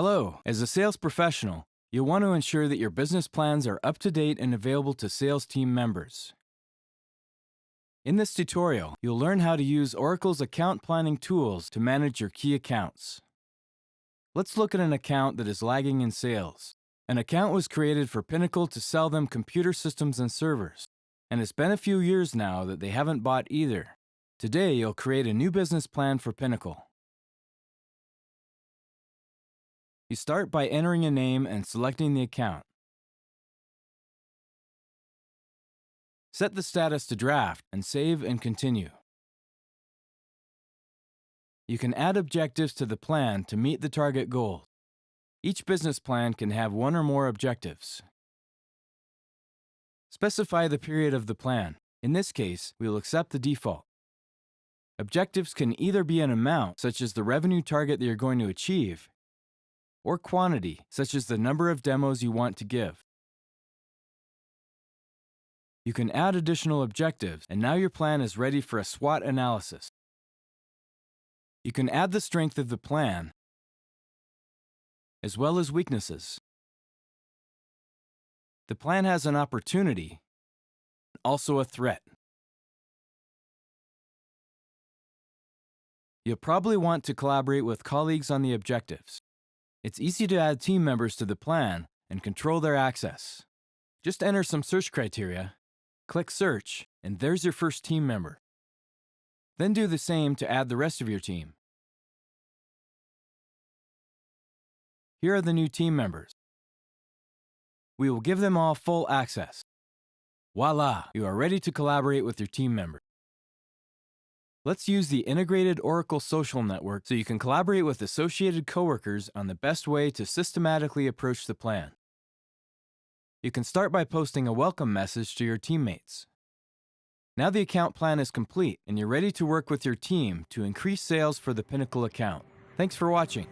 Hello. As a sales professional, you'll want to ensure that your business plans are up to date and available to sales team members. In this tutorial, you'll learn how to use Oracle's account planning tools to manage your key accounts. Let's look at an account that is lagging in sales. An account was created for Pinnacle to sell them computer systems and servers, and it's been a few years now that they haven't bought either. Today, you'll create a new business plan for Pinnacle. You start by entering a name and selecting the account. Set the status to draft and save and continue. You can add objectives to the plan to meet the target goals. Each business plan can have one or more objectives. Specify the period of the plan. In this case, we will accept the default. Objectives can either be an amount, such as the revenue target that you're going to achieve, or quantity, such as the number of demos you want to give. You can add additional objectives, and now your plan is ready for a SWOT analysis. You can add the strength of the plan, as well as weaknesses. The plan has an opportunity, also a threat. You'll probably want to collaborate with colleagues on the objectives. It's easy to add team members to the plan and control their access. Just enter some search criteria, click Search, and there's your first team member. Then do the same to add the rest of your team. Here are the new team members. We will give them all full access. Voila! You are ready to collaborate with your team members. Let's use the integrated Oracle social network so you can collaborate with associated coworkers on the best way to systematically approach the plan. You can start by posting a welcome message to your teammates. Now the account plan is complete and you're ready to work with your team to increase sales for the Pinnacle account. Thanks for watching.